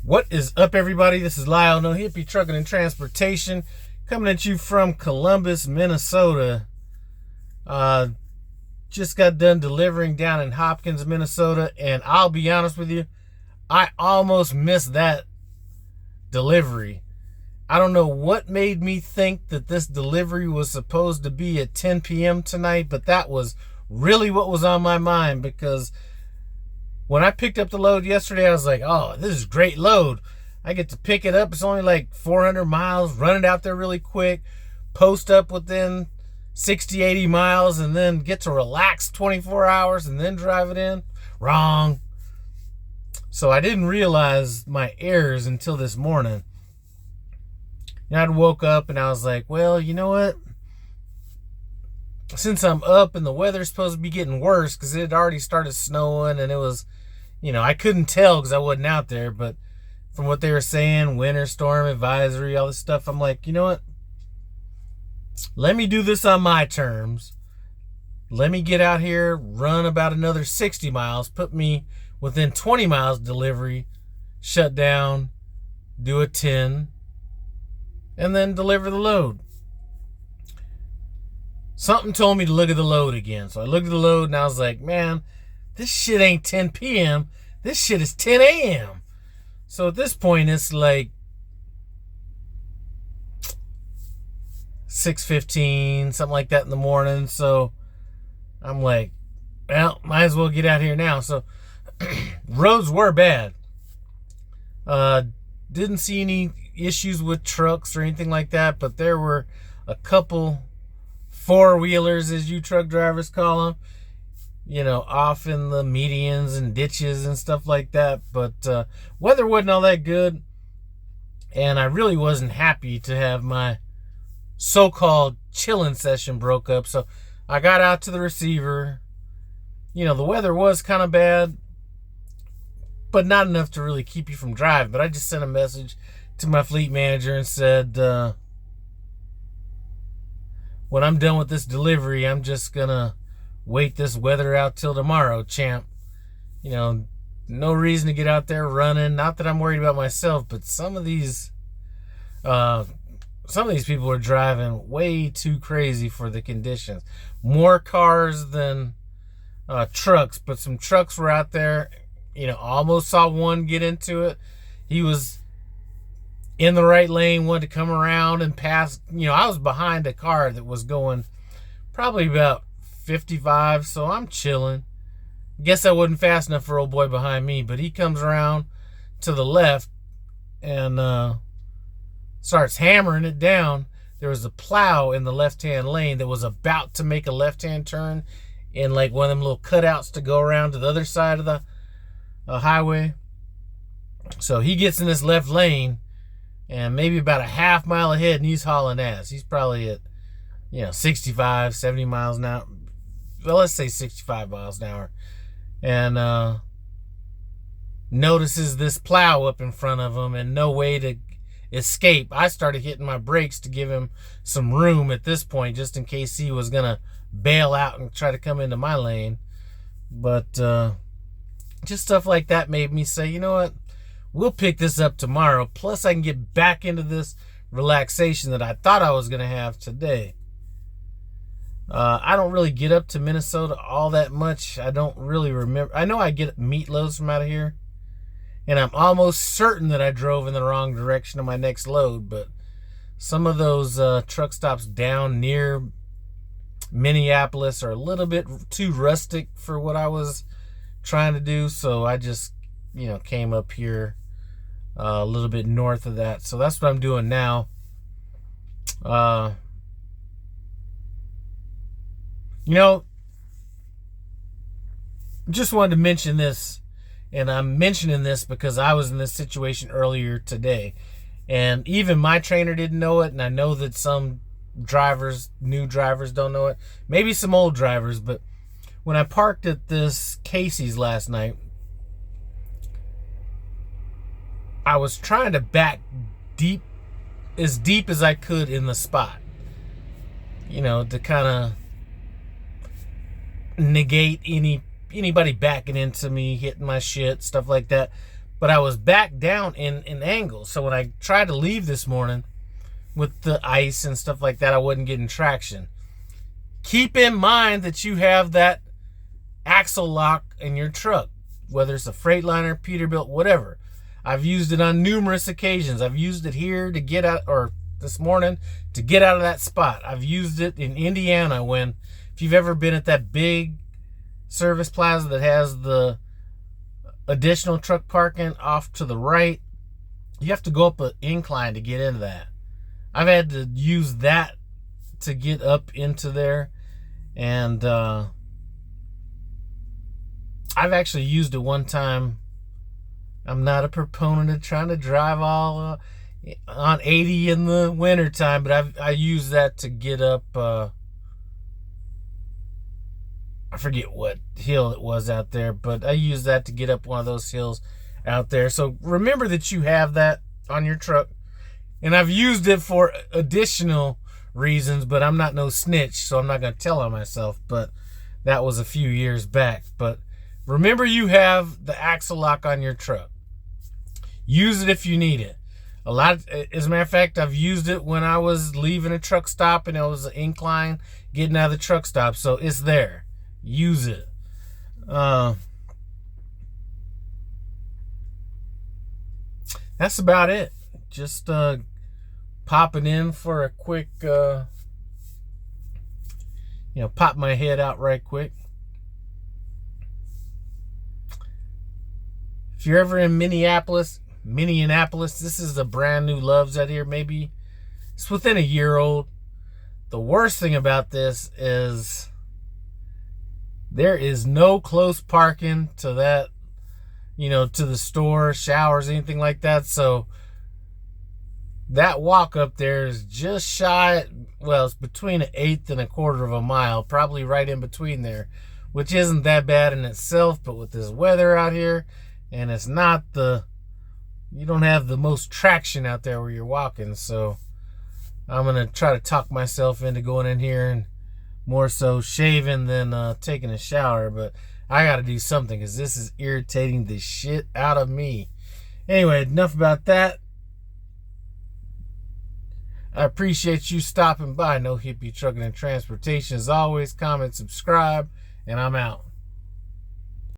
What is up, everybody? This is Lyle, No Hippie Trucking and Transportation, coming at you from Columbus, Minnesota. Just got done delivering down in Hopkins, Minnesota, and I'll be honest with you, I almost missed that delivery. I don't know what made me think that this delivery was supposed to be at 10 p.m. tonight, but that was really what was on my mind, because when I picked up the load yesterday, I was like, oh, this is a great load. I get to pick it up. It's only like 400 miles, run it out there really quick, post up within 60, 80 miles, and then get to relax 24 hours and then drive it in. Wrong. So I didn't realize my errors until this morning. And I woke up and I was like, well, you know what? Since I'm up and the weather's supposed to be getting worse, because it had already started snowing and it was, I couldn't tell because I wasn't out there, but from what they were saying, winter storm advisory, all this stuff, I'm like, you know what? Let me do this on my terms. Let me get out here, run about another 60 miles, put me within 20 miles delivery, shut down, do a 10, and then deliver the load. Something told me to look at the load again. So I looked at the load and I was like, man, this shit ain't 10 p.m. This shit is 10 a.m. So at this point, it's like 6:15, something like that in the morning. So I'm like, well, might as well get out here now. So roads were bad. Didn't see any issues with trucks or anything like that, but there were a couple four-wheelers, as you truck drivers call them, off in the medians and ditches and stuff like that. But weather wasn't all that good, and I really wasn't happy to have my so-called chilling session broke up. So I got out to the receiver. The weather was kind of bad, but not enough to really keep you from driving. But I just sent a message to my fleet manager and said, when I'm done with this delivery, I'm just gonna wait this weather out till tomorrow, champ. No reason to get out there running. Not that I'm worried about myself, but some of these people are driving way too crazy for the conditions. More cars than trucks, but some trucks were out there. Almost saw one get into it. He was in the right lane, wanted to come around and pass. I was behind a car that was going probably about 55, so I'm chilling. Guess I wasn't fast enough for old boy behind me, but he comes around to the left and starts hammering it down. There was a plow in the left-hand lane that was about to make a left-hand turn in like one of them little cutouts to go around to the other side of the highway. So he gets in this left lane, and maybe about a half mile ahead, and he's hauling ass. He's probably at, 65, 70 miles an hour. Well, let's say 65 miles an hour. And notices this plow up in front of him and no way to escape. I started hitting my brakes to give him some room at this point, just in case he was going to bail out and try to come into my lane. But just stuff like that made me say, you know what? We'll pick this up tomorrow. Plus, I can get back into this relaxation that I thought I was going to have today. I don't really get up to Minnesota all that much. I don't really remember. I know I get meat loads from out of here, and I'm almost certain that I drove in the wrong direction on my next load. But some of those truck stops down near Minneapolis are a little bit too rustic for what I was trying to do. So I just came up here a little bit north of that. So that's what I'm doing now. Just wanted to mention this, and I'm mentioning this because I was in this situation earlier today, and even my trainer didn't know it, and I know that some new drivers don't know it, maybe some old drivers. But when I parked at this Casey's last night, I was trying to back as deep as I could in the spot, to kind of negate anybody backing into me, hitting my shit, stuff like that. but I was back down in angle. So when I tried to leave this morning with the ice and stuff like that, I wasn't getting traction. Keep in mind that you have that axle lock in your truck, whether it's a Freightliner, Peterbilt, whatever. I've used it on numerous occasions. I've used it here to get out, or this morning to get out of that spot. I've used it in Indiana when, if you've ever been at that big service plaza that has the additional truck parking off to the right, you have to go up an incline to get into that. I've had to use that to get up into there, and I've actually used it one time. I'm not a proponent of trying to drive all on 80 in the wintertime, but I used that to get up, I forget what hill it was out there, but I used that to get up one of those hills out there. So remember that you have that on your truck. And I've used it for additional reasons, but I'm not no snitch, so I'm not going to tell on myself. But that was a few years back. But remember, you have the axle lock on your truck. Use it if you need it. As a matter of fact, I've used it when I was leaving a truck stop and it was an incline getting out of the truck stop. So it's there. Use it. That's about it. Just popping in for a quick, pop my head out right quick. If you're ever in Minneapolis, this is a brand new Loves out here. Maybe it's within a year old. The worst thing about this is there is no close parking to that, to the store, showers, anything like that. So that walk up there is just shy, well, it's between an eighth and a quarter of a mile, probably right in between there, which isn't that bad in itself. But with this weather out here, and it's not you don't have the most traction out there where you're walking. So I'm going to try to talk myself into going in here and more so shaving than taking a shower. But I got to do something because this is irritating the shit out of me. Anyway, enough about that. I appreciate you stopping by. No Hippie Trucking and Transportation. As always, comment, subscribe, and I'm out.